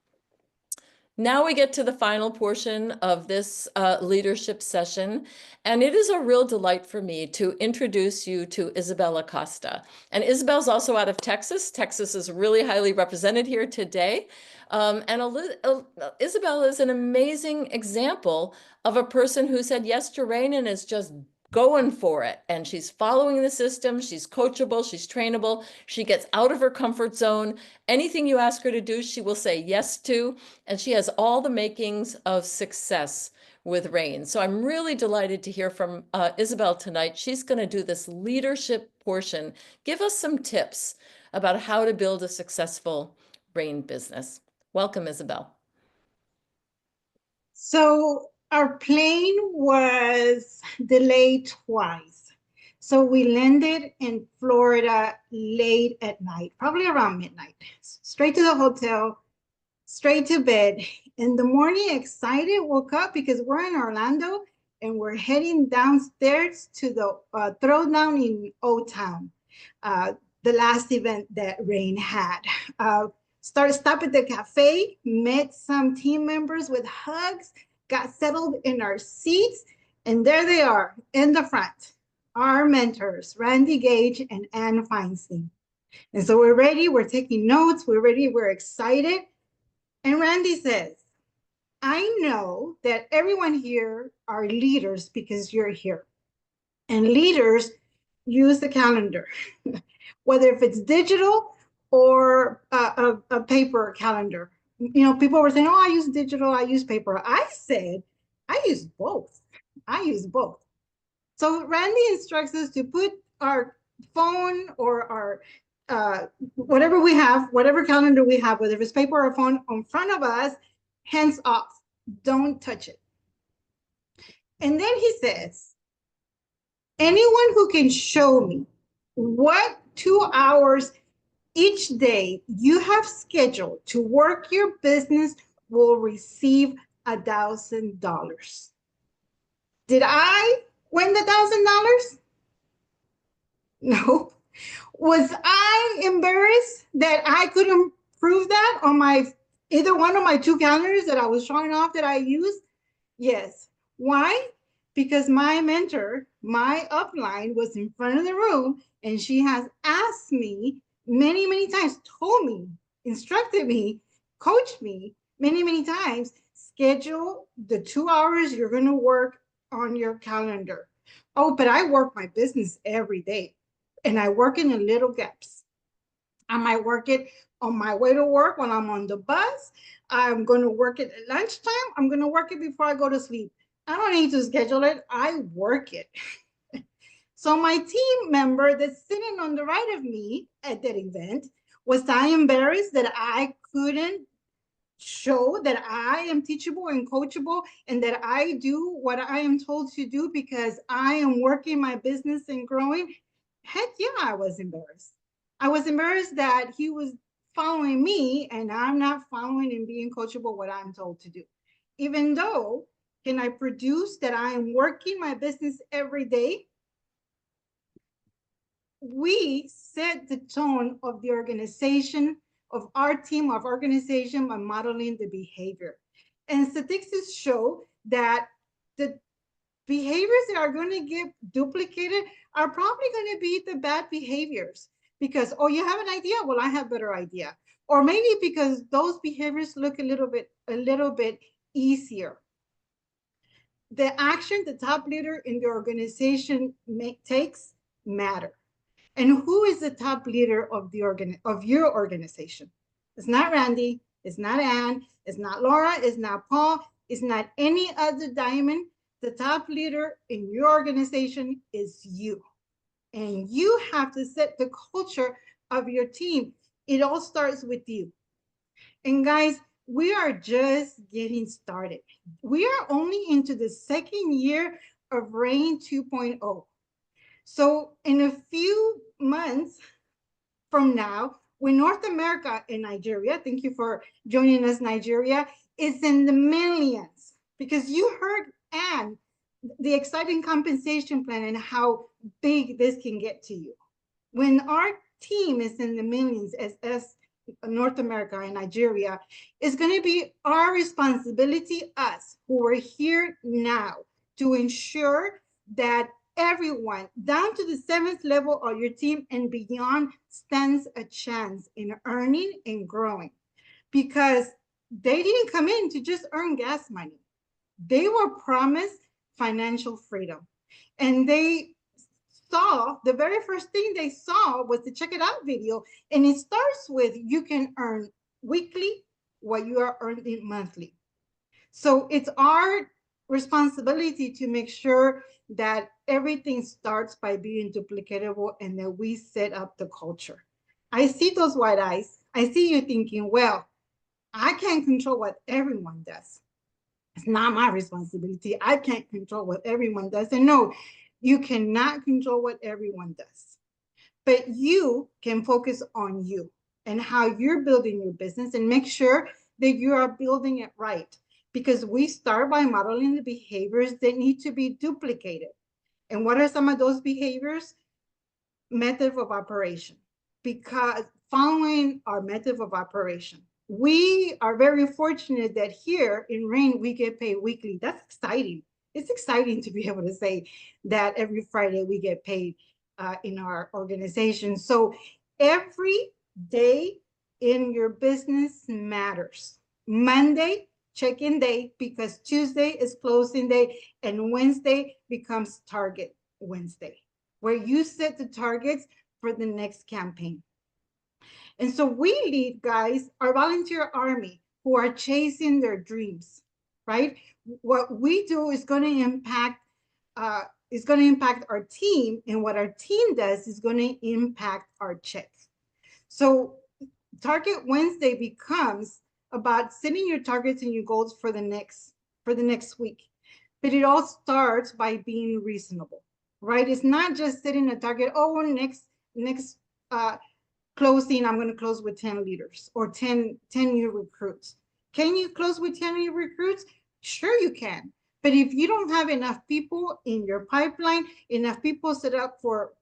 Now we get to the final portion of this leadership session, and it is a real delight for me to introduce you to Isabel Acosta. And Isabel's also out of Texas. Texas is really highly represented here today. Isabel is an amazing example of a person who said yes to RAIN and is just going for it. And she's following the system. She's coachable. She's trainable. She gets out of her comfort zone. Anything you ask her to do, she will say yes to. And she has all the makings of success with RAIN. So I'm really delighted to hear from Isabel tonight. She's going to do this leadership portion. Give us some tips about how to build a successful RAIN business. Welcome, Isabel. So our plane was delayed twice. So we landed in Florida late at night, probably around midnight, straight to the hotel, straight to bed. in the morning, excited, woke up because we're in Orlando and we're heading downstairs to the throwdown in Old Town, the last event that Rain had. Stop at the cafe, met some team members with hugs, got settled in our seats, and there they are in the front, our mentors, Randy Gage and Ann Feinstein. And so we're ready, we're taking notes, we're ready, we're excited. And Randy says, I know that everyone here are leaders because you're here. And leaders use the calendar, whether if it's digital or a paper calendar. You know, people were saying, oh, I use digital, I use paper. I said, I use both. I use both. So Randy instructs us to put our phone or our whatever we have, whatever calendar we have, whether it's paper or phone, in front of us, hands off. Don't touch it. And then he says, anyone who can show me what 2 hours each day you have scheduled to work your business will receive $1,000. Did I win the $1,000? No. Was I embarrassed that I couldn't prove that on either one of my 2 calendars that I was showing off that I used? Yes. Why? Because my mentor, my upline, was in front of the room and she has asked me many, many times, told me, instructed me, coached me many, many times, schedule the 2 hours you're going to work on your calendar. Oh, but I work my business every day and I work in the little gaps. I might work it on my way to work when I'm on the bus. I'm going to work it at lunchtime. I'm going to work it before I go to sleep. I don't need to schedule it. I work it. So my team member that's sitting on the right of me at that event, was I embarrassed that I couldn't show that I am teachable and coachable and that I do what I am told to do because I am working my business and growing? Heck yeah, I was embarrassed. I was embarrassed that he was following me and I'm not following and being coachable what I'm told to do. Even though, can I produce that I am working my business every day? We set the tone of the organization, of our team, of organization by modeling the behavior. And statistics show that the behaviors that are going to get duplicated are probably going to be the bad behaviors because, oh, you have an idea? Well, I have a better idea. Or maybe because those behaviors look a little bit easier. The action the top leader in the organization takes matter. And who is the top leader of your organization? It's not Randy, it's not Ann, it's not Laura, it's not Paul, it's not any other diamond. The top leader in your organization is you. And you have to set the culture of your team. It all starts with you. And guys, we are just getting started. We are only into the second year of Rain 2.0. So in a few months from now, when North America and Nigeria, thank you for joining us, Nigeria, is in the millions, because you heard Ann, the exciting compensation plan and how big this can get to you. When our team is in the millions as North America and Nigeria, it's going to be our responsibility, us who are here now, to ensure that everyone down to the 7th level of your team and beyond stands a chance in earning and growing, because they didn't come in to just earn gas money. They were promised financial freedom. And they saw, the very first thing they saw was the Check It Out video. And it starts with, you can earn weekly what you are earning monthly. So it's our responsibility to make sure that everything starts by being duplicatable and that we set up the culture. I see those white eyes. I see you thinking, well, I can't control what everyone does. It's not my responsibility. I can't control what everyone does. And no, you cannot control what everyone does. But you can focus on you and how you're building your business and make sure that you are building it right, because we start by modeling the behaviors that need to be duplicated. And what are some of those behaviors? Method of operation. Because following our method of operation, we are very fortunate that here in RAIN, we get paid weekly. That's exciting. It's exciting to be able to say that every Friday we get paid in our organization. So every day in your business matters. Monday, check-in day, because Tuesday is closing day, and Wednesday becomes target Wednesday, where you set the targets for the next campaign. And so we lead, guys, our volunteer army who are chasing their dreams, right? What we do is going to impact our team, and what our team does is going to impact our checks. So Target Wednesday becomes about setting your targets and your goals for the next week. But it all starts by being reasonable, right? It's not just setting a target. Oh, next closing, I'm going to close with 10 leaders or 10 new recruits. Can you close with 10 new recruits? Sure you can. But if you don't have enough people in your pipeline, enough people set up for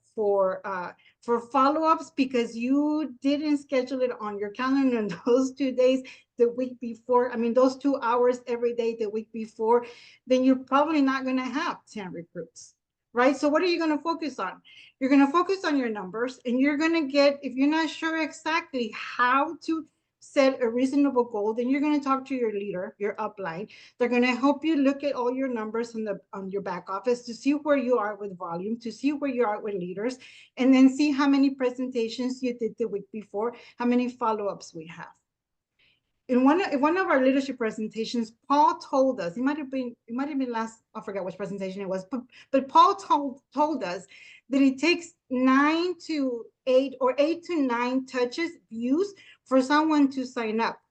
follow-ups because you didn't schedule it on your calendar in those 2 days the week before, I mean, those 2 hours every day the week before, then you're probably not going to have 10 recruits, right? So what are you going to focus on? You're going to focus on your numbers, and you're going to get, if you're not sure exactly how to set a reasonable goal, then you're going to talk to your leader, your upline. They're going to help you look at all your numbers on your back office to see where you are with volume, to see where you are with leaders, and then see how many presentations you did the week before, how many follow-ups we have. In one of our leadership presentations, Paul told us, it might have been last, I forgot which presentation it was, but Paul told us that it takes 9 to 8 or 8 to 9 touches, views, for someone to sign up.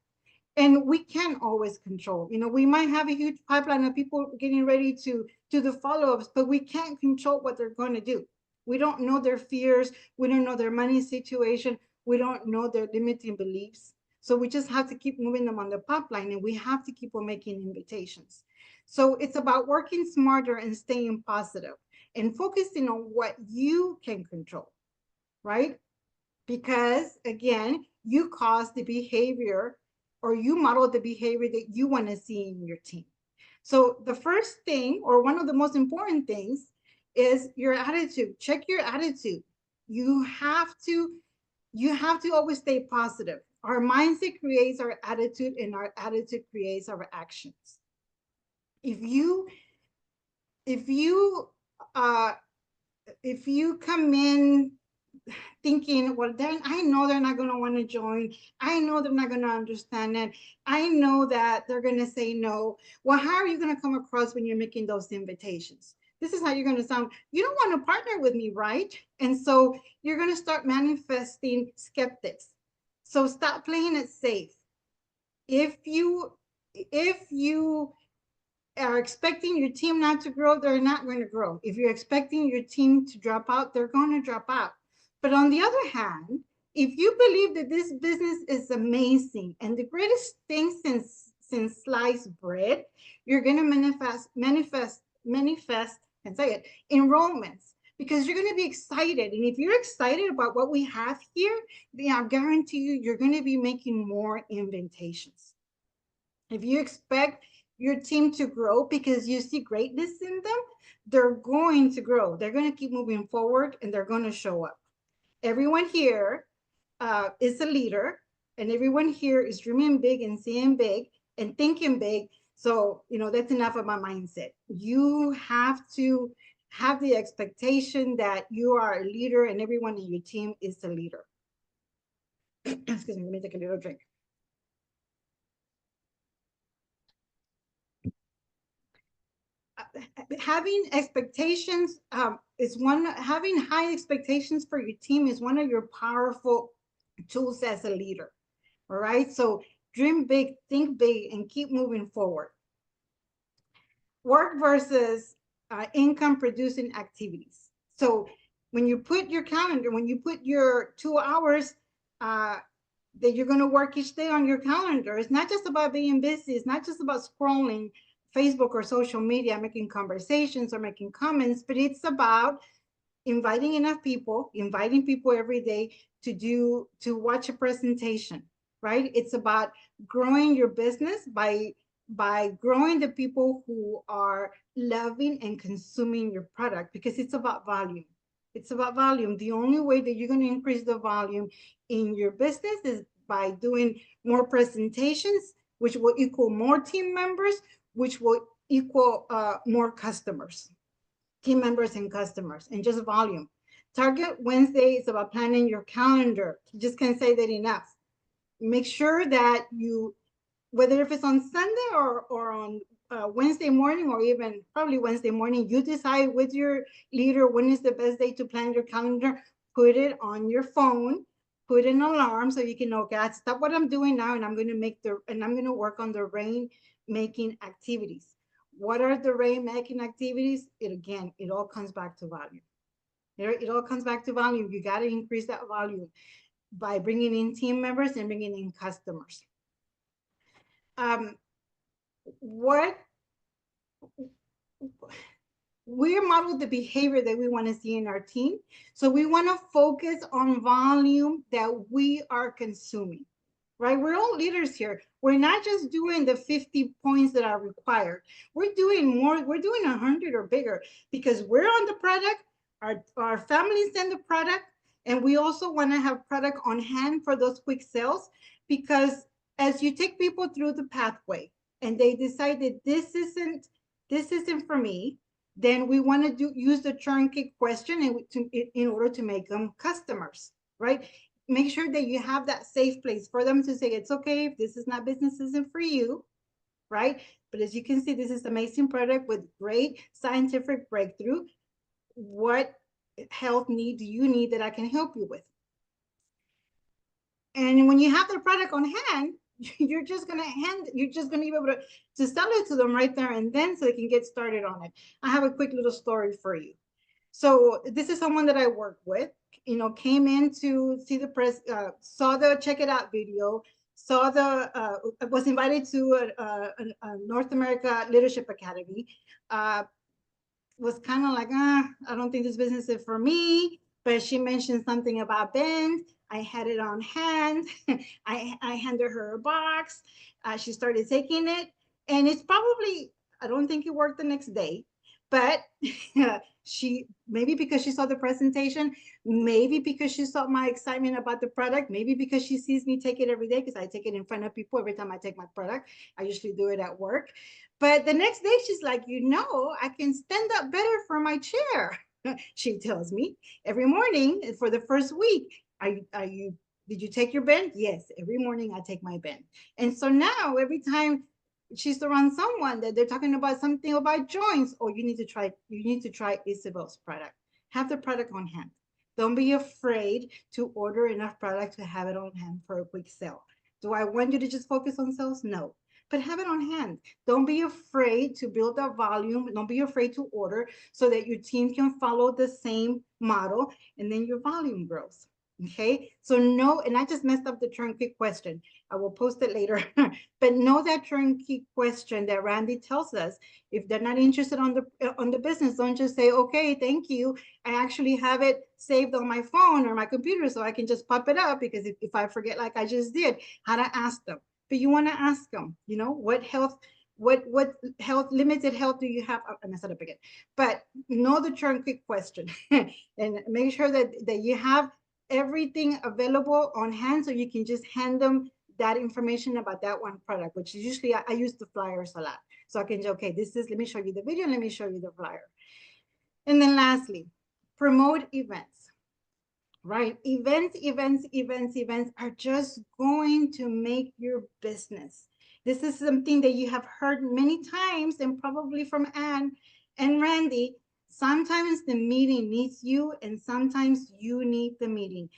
And we can't always control. You know, we might have a huge pipeline of people getting ready to do the follow-ups, but we can't control what they're going to do. We don't know their fears. We don't know their money situation. We don't know their limiting beliefs. So we just have to keep moving them on the pipeline, and we have to keep on making invitations. So it's about working smarter and staying positive and focusing on what you can control, right? Because again, you cause the behavior, or you model the behavior that you want to see in your team. So the first thing, or one of the most important things, is your attitude. Check your attitude. You have to always stay positive. Our mindset creates our attitude, and our attitude creates our actions. If you come in thinking, well, then I know they're not going to want to join. I know they're not going to understand it. I know that they're going to say no. Well, how are you going to come across when you're making those invitations? This is how you're going to sound. You don't want to partner with me, right? And so you're going to start manifesting skeptics. So stop playing it safe. If you are expecting your team not to grow, they're not going to grow. If you're expecting your team to drop out, they're going to drop out. But on the other hand, if you believe that this business is amazing and the greatest thing since sliced bread, you're going to manifest, and say it, enrollments, because you're going to be excited. And if you're excited about what we have here, then I guarantee you're going to be making more invitations. If you expect your team to grow because you see greatness in them, they're going to grow. They're going to keep moving forward, and they're going to show up. Everyone here is a leader, and everyone here is dreaming big and seeing big and thinking big. So, you know, that's enough of my mindset. You have to have the expectation that you are a leader, and everyone in your team is a leader. Excuse me, let me take a little drink. Having expectations having high expectations for your team is one of your powerful tools as a leader. All right, so dream big, think big, and keep moving forward. Work versus income producing activities. So when you put your calendar, when you put your 2 hours that you're going to work each day on your calendar. It's not just about being busy. It's not just about scrolling Facebook or social media, making conversations or making comments, but it's about inviting people every day to watch a presentation, right? It's about growing your business by growing the people who are loving and consuming your product, because it's about volume. It's about volume. The only way that you're going to increase the volume in your business is by doing more presentations, which will equal more team members, which will equal more customers, team members and customers, and just volume. Target Wednesday is about planning your calendar. You just can't say that enough. Make sure that you, whether if it's on Sunday or on Wednesday morning, or even probably Wednesday morning, you decide with your leader when is the best day to plan your calendar. Put it on your phone, put an alarm so you can know, okay, stop what I'm doing now, and I'm going to work on the rain making activities. What are the rain making activities? It all comes back to volume. It all comes back to volume. You got to increase that volume by bringing in team members and bringing in customers. What we're modeled the behavior that we want to see in our team. So we want to focus on volume that we are consuming, right? We're all leaders here. We're not just doing the 50 points that are required. We're doing more. We're doing 100 or bigger, because we're on the product. Our families send the product, and we also want to have product on hand for those quick sales, because as you take people through the pathway and they decide that this isn't for me, then we want to use the turnkey question in order to make them customers, right? Make sure that you have that safe place for them to say, it's okay if this is not business isn't for you, right? But as you can see, this is amazing product with great scientific breakthrough. What health need do you need that I can help you with? And when you have the product on hand, you're just gonna be able to sell it to them right there and then, so they can get started on it. I have a quick little story for you. So this is someone that I work with, came in to see the press, saw the Check It Out video, was invited to a North America Leadership Academy, was kind of like, I don't think this business is for me, but she mentioned something about Bend. I had it on hand. I handed her a box. She started taking it, and it's probably, I don't think it worked the next day, but maybe because she saw the presentation, maybe because she saw my excitement about the product, maybe because she sees me take it every day, because I take it in front of people every time I take my product. I usually do it at work. But the next day she's like, I can stand up better for my chair. She tells me every morning for the first week, did you take your bend? Yes, every morning I take my bend. And so now every time she's around someone that they're talking about something about joints, or you need to try Isabel's product. Have the product on hand. Don't be afraid to order enough product to have it on hand for a quick sale. Do I want you to just focus on sales? No. But have it on hand. Don't be afraid to build that volume. Don't be afraid to order, so that your team can follow the same model, and then your volume grows. Okay, so no, and I just messed up the turnkey question. I will post it later. But know that turnkey question that Randy tells us. If they're not interested on the business, don't just say, okay, thank you. I actually have it saved on my phone or my computer, so I can just pop it up, because if I forget, like I just did, how to ask them. But you want to ask them, what limited health do you have? I messed it up again. But know the turnkey question and make sure that you have everything available on hand, so you can just hand them that information about that one product, which is usually I use the flyers a lot. So I can say, okay, let me show you the video, let me show you the flyer. And then lastly, promote events, right? Events are just going to make your business. This is something that you have heard many times, and probably from Anne and Randy. Sometimes the meeting needs you, and sometimes you need the meeting.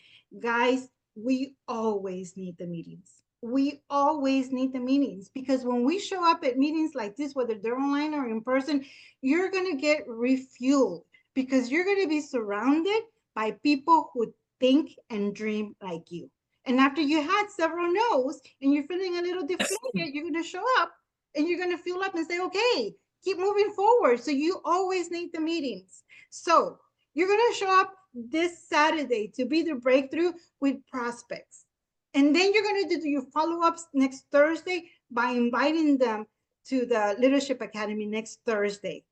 Guys, we always need the meetings. We always need the meetings, because when we show up at meetings like this, whether they're online or in person, you're going to get refueled, because you're going to be surrounded by people who think and dream like you. And after you had several no's and you're feeling a little deflated, you're going to show up and you're going to fuel up and say, okay, keep moving forward. So you always need the meetings. So you're going to show up this Saturday to be the breakthrough with prospects. And then you're going to do your follow-ups next Thursday by inviting them to the Leadership Academy next Thursday.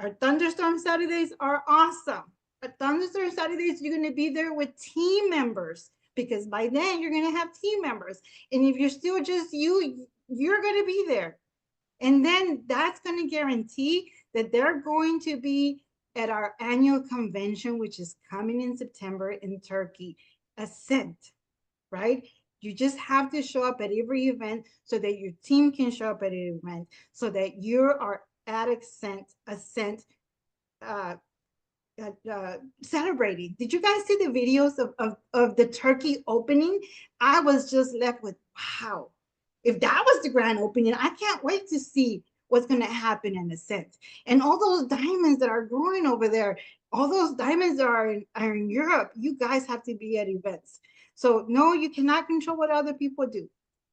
Our Thunderstorm Saturdays are awesome. At Thunderstorm Saturdays, you're going to be there with team members, because by then you're going to have team members. And if you're still just you, you're going to be there. And then that's going to guarantee that they're going to be at our annual convention, which is coming in September in Turkey, Ascent, right? You just have to show up at every event so that your team can show up at an event, so that you are at Ascent celebrating. Did you guys see the videos of the Turkey opening? I was just left with, wow, if that was the grand opening, I can't wait to see what's going to happen in Ascent. And all those diamonds that are growing over there, all those diamonds are in Europe. You guys have to be at events. So no, you cannot control what other people do,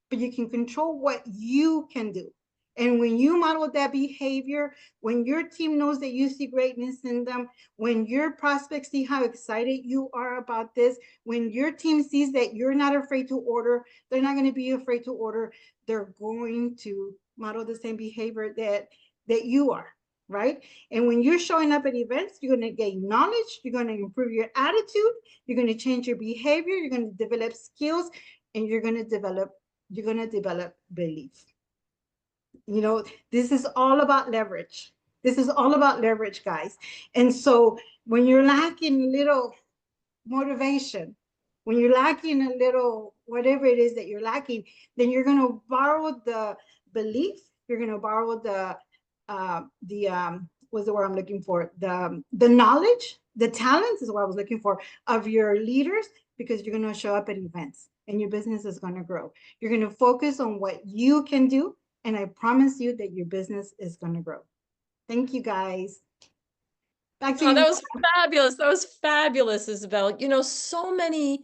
but you can control what you can do. And when you model that behavior, when your team knows that you see greatness in them, when your prospects see how excited you are about this, when your team sees that you're not afraid to order, they're not going to be afraid to order. They're going to model the same behavior that you are, right? And when you're showing up at events, you're going to gain knowledge, you're going to improve your attitude, you're going to change your behavior, you're going to develop skills, and you're going to develop belief. You know, this is all about leverage. This is all about leverage, guys. And so when you're lacking a little motivation, when you're lacking a little whatever it is that you're lacking, then you're going to borrow the belief, you're going to borrow the what's the word I'm looking for, the knowledge, the talents is what I was looking for, of your leaders, because you're going to show up at events and your business is going to grow. You're going to focus on what you can do, and I promise you that your business is going to grow. Thank you, guys. Back to Oh, you. that was fabulous. That was fabulous, Isabel. You know, so many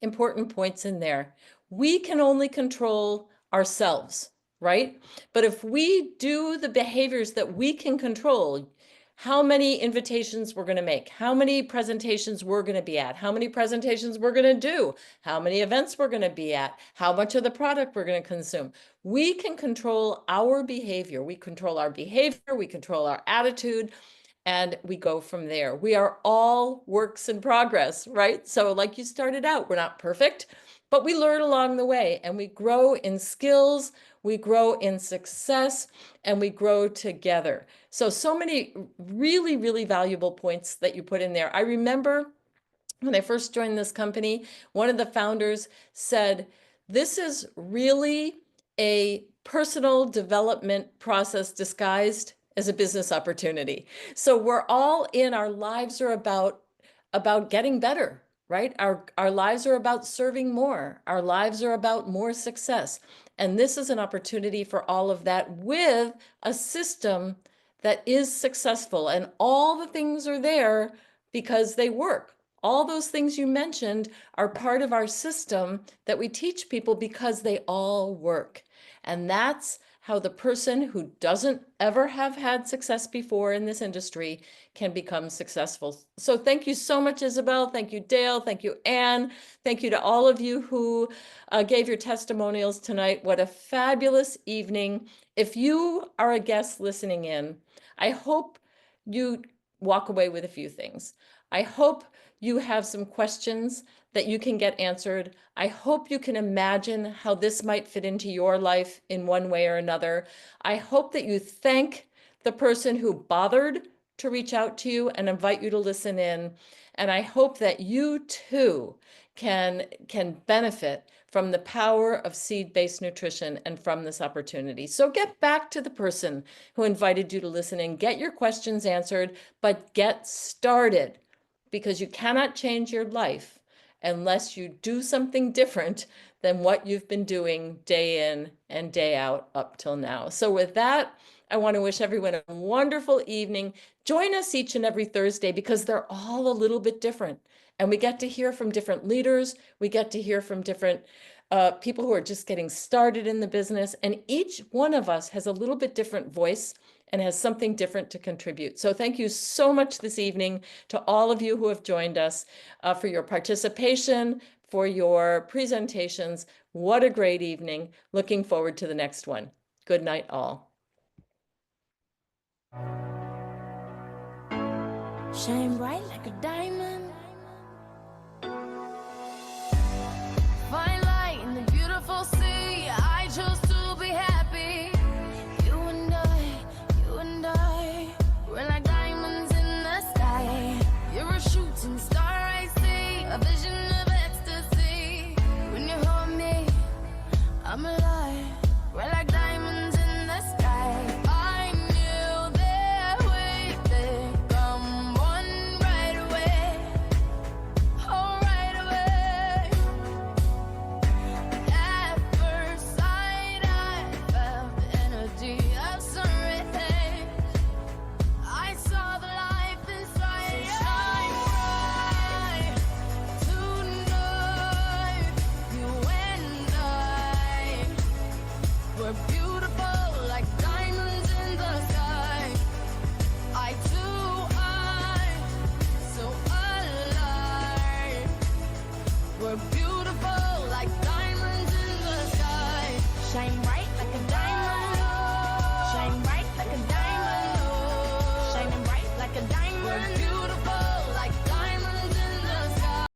important points in there. We can only control ourselves, right? But if we do the behaviors that we can control, how many invitations we're going to make, how many presentations we're going to be at, how many presentations we're going to do, how many events we're going to be at, how much of the product we're going to consume. We can control our behavior. We control our behavior, we control our attitude, and we go from there. We are all works in progress, right? So like you started out, we're not perfect, but we learn along the way, and we grow in skills, we grow in success, and we grow together. So many really, really valuable points that you put in there. I remember when I first joined this company, one of the founders said, this is really a personal development process disguised as a business opportunity. So we're all in, our lives are about getting better, right? Our lives are about serving more. Our lives are about more success. And this is an opportunity for all of that with a system that is successful. And all the things are there because they work. All those things you mentioned are part of our system that we teach people because they all work. And that's how the person who doesn't ever have had success before in this industry can become successful. So thank you so much, Isabel. Thank you, Dale. Thank you, Anne. Thank you to all of you who gave your testimonials tonight. What a fabulous evening. If you are a guest listening in, I hope you walk away with a few things. I hope you have some questions that you can get answered. I hope you can imagine how this might fit into your life in one way or another. I hope that you thank the person who bothered to reach out to you and invite you to listen in. And I hope that you too can benefit from the power of seed-based nutrition and from this opportunity. So get back to the person who invited you to listen in, get your questions answered, but get started, because you cannot change your life unless you do something different than what you've been doing day in and day out up till now. So with that, I want to wish everyone a wonderful evening. Join us each and every Thursday because they're all a little bit different. And we get to hear from different leaders. We get to hear from different people who are just getting started in the business. And each one of us has a little bit different voice and has something different to contribute. So thank you so much this evening to all of you who have joined us for your participation, for your presentations. What a great evening. Looking forward to the next one. Good night, all. Shine bright like a diamond. Find light in the beautiful sea. I chose to be happy. You and I, we're like diamonds in the sky. You're a shooting star, I see, a vision of ecstasy. When you hold me, I'm alive. We're like diamonds in the sky. I knew that we could come one right away. Oh, right away. At first sight, I felt the energy of sun rays. I saw the life inside. So shine bright tonight. You and I, we're beautiful like diamonds in the sky. Eye to eye, so alive. We're beautiful.